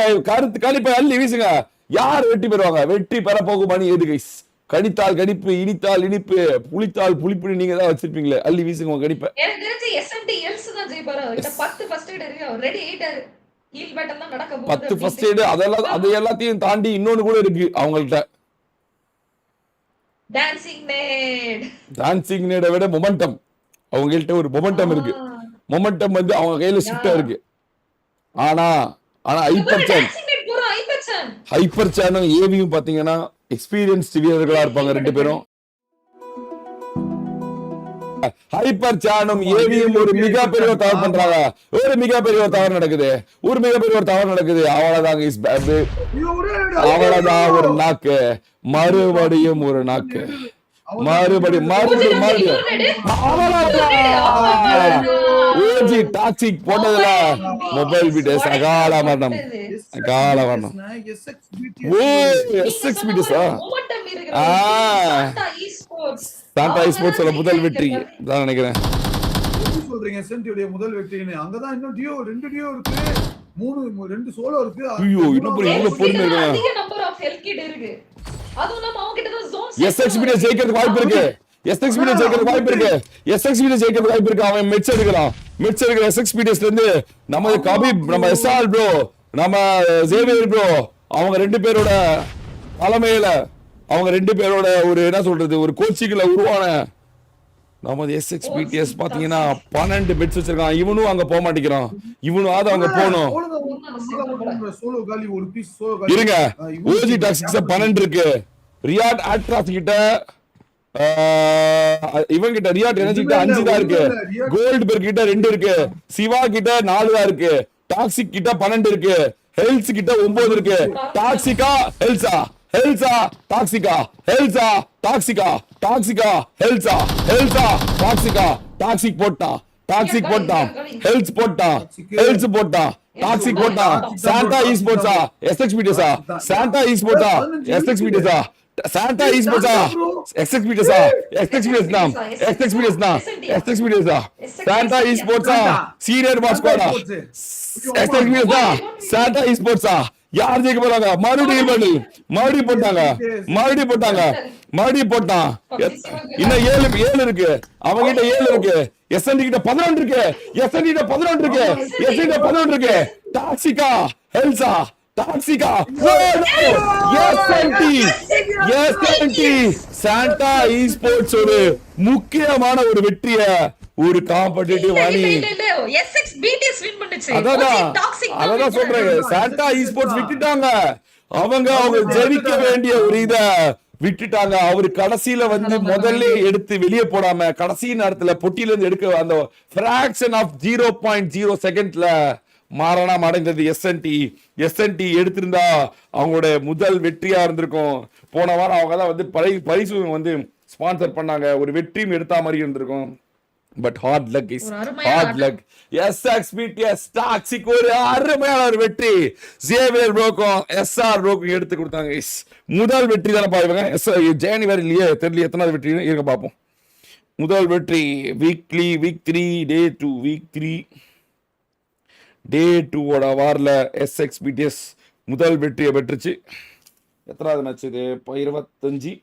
கணிப்பை அள்ளி வீசுங்க. யார் வெற்றி பெறுவாங்க? வெற்றி பெற போகும் அணி எது கைஸ்? கணித்தால் கணிப்பு, இனித்தால் இனிப்பு, புளித்தால் புளிப்பு நீங்க தான் வச்சிருப்பீங்களே. அள்ளி வீசுங்க உங்க கணிப்பை. எனக்கு தெரிஞ்சு எஸ்என்டி எல்ஸ் தான் ஜெயிப்பாரு. கிட்ட 10 ஃபர்ஸ்ட் எய்ட் இருக்கு. அவர் ரெடி ஆயிட்டாரு. ஹீல் பேட்டல் தான் நடக்க போகுது. 10 ஃபர்ஸ்ட் எய்ட் அது எல்லாத்தையும் தாண்டி இன்னொன்னு கூட இருக்கு அவங்கள்ட்ட. டான்சிங் நேட விட மொமெண்டம். அவங்கள்ட்ட ஒரு மொமெண்டம் இருக்கு. மொமெண்டம் வந்து அவங்க கையில ஷிஃப்டா இருக்கு. ஆனா ஹைப்பர் சேனும் ஏவியும் பாத்தீங்கன்னா எக்ஸ்பீரியன்ஸ்ட் வீரர்களா இருப்பாங்க 2 பேரும். ஹைப்பர் சேனும் ஏவியும் ஒரு மிகப்பெரிய தவறு பண்றாங்க. ஒரு மிகப்பெரிய தவறு நடக்குது. அவ்வளவுதான் ஒரு நாக்கு. மறுபடியும் ஒரு நாக்கு. மறுபடியும் ஓஜி டாக்ஸிக் போட்டதுல மொபைல் பீட்டர்ஸ் அகால மரணம். சாண்டா ஈஸ்போர்ட்ஸ்ல முதல் வெற்றி தான் நினைக்கிறேன். சொல்றீங்க எஸ்என்டியோட முதல் வெற்றின்னு. அங்கதான் இன்னும் டியோ 2 டியோ இருக்கு, 2 சோலோ இருக்கு. ஐயோ இன்னும் இவ்வளவு பொறுமை இருக்கு. அதிக நம்பர் ஆஃப் ஹெல்த் கிட் இருக்கு. அதுவும் நம்ம அவங்க கிட்ட தான் ஜோன் எஸ்எக்ஸ்பீரியன்ஸ் ஜெயிக்கிறதுக்கு வாய்ப்பு இருக்கு. அவன் மெட்ஸ் எடுக்கலாம். எஸ்எக்ஸ்பீரியன்ஸ்ல இருந்து நம்ம கபீப், நம்ம எஸ்ஆர் ப்ரோ, நம்ம ஜேவியர் ப்ரோ, அவங்க 2 பேரோட தலைமையில, அவங்க 2 பேரோட ஒரு என்ன சொல்றது ஒரு கோச்சிங்ல உருவான நமது எஸ்எக்ஸ்பிடிஎஸ் பாத்தீங்கன்னா 12 பெட்ஸ் வச்சிருக்கான். இவனும் அங்க போக மாட்டேங்கிறான். இவனும் அங்க போகணும். இருங்க, ஓஜி டாக்ஸிக்ஸ் 12 இருக்கு. ரியாட் ஆட்ராஸ் கிட்ட இவங்கிட்ட ரியாட் எனர்ஜி கிட்ட 5 தான் இருக்கு, கோல்டு பெர் கிட்ட 2 இருக்கு, சிவா கிட்ட 4 தான் இருக்கு, டாக்ஸிக் கிட்ட 12 இருக்கு, ஹெல்ஸ் கிட்ட 9 இருக்கு. டாக்ஸிகா ஹெல்ஸா, ஹெல்ஸா டாக்ஸிகா, ஹெல்ஸா டாக்ஸிகா, டாக்ஸிகா ஹெல்ஸா, ஹெல்ஸா டாக்ஸிகா. டாக்ஸிக் போட்டா, டாக்ஸிக் போட்டா, ஹெல்ஸ் போட்டா, ஹெல்ஸ் போட்டா, டாக்ஸிக் போட்டா. சாண்டா இ ஸ்போர்ட்ஸா, எஸ்எக்ஸ் மீடியாஸா, சாண்டா இ ஸ்போர்ட்ஸா, எஸ்எக்ஸ் மீடியாஸா, சாண்டா இ ஸ்போர்ட்ஸா, எஸ்எக்ஸ் மீடியாஸா, எஸ்எக்ஸ் மீடியாஸ்னா, எஸ்எக்ஸ் மீடியாஸ்னா, எஸ்எக்ஸ் மீடியாஸா, சாண்டா இ ஸ்போர்ட்ஸா, சீனியர் பாஸ் ஸ்குவாடா, எஸ்எக்ஸ் மீடியாஸா, சாண்டா இ ஸ்போர்ட்ஸா. யார் ஜெயிக்க போறாங்க? மறுபடியும் மறுபடியும் போட்டாங்க, மறுபடியும் போட்டாங்க, மறுபடியும் போட்டான். இன்னும் 7 இருக்கு, அவங்கிட்ட 7 இருக்கு, எஸ்என்டி கிட்ட 11 இருக்கு, எஸ்என்டி கிட்ட 11 இருக்கு, எஸ்என்டி கிட்ட 11 இருக்கு. டாக்ஸிகா ஹெல்ஸா, டாக்ஸிகா எஸ்என்டி சாண்டா இ ஸ்போர்ட்ஸ் ஒரு முக்கியமான ஒரு வெற்றிய, ஒரு காம்படிட்டிவ் அணி. அதான் சொல்றேன், சாண்டா இ ஸ்போர்ட்ஸ் விட்டுட்டாங்க, அவங்க ஜெயிக்க வேண்டிய ஒரு இத விட்டுட்டாங்க. அவரு கடைசியில வந்து முதல்ல எடுத்து வெளியே போடாம கடைசி நேரத்துல பொட்டியில இருந்து எடுக்க அந்த பிராக்ஷன் ஆஃப் 0.0 செகண்ட்ல மாரணம் அடைந்தது எஸ்என்டி எடுத்திருந்தா அவங்களோட முதல் வெற்றியா இருந்திருக்கும். போன வாரம் அவங்க தான் வந்து பரிசு வந்து ஸ்பான்சர் பண்ணாங்க, ஒரு வெற்றியும் எடுத்தா மாதிரி இருந்திருக்கும். But hard luck is hard luck. SXBTS Toxic ஒரு அருமையான ஒரு வெற்றி. சேவியர் ப்ரோக்கும் எஸ்ஆர் ப்ரோக்கும் எடுத்து கொடுத்தாங்க. முதல் வெற்றி தானே பாருங்க. ஜனவரிலேயே தெரியல எத்தனாவது வெற்றி இருக்க பார்ப்போம். முதல் வெற்றி வீக் 3 டே 2 வாரில் எஸ்எக்ஸ்பிடிஎஸ் முதல் வெற்றியை பெற்றுச்சு. எத்தனாவது மேட்ச் இது? 25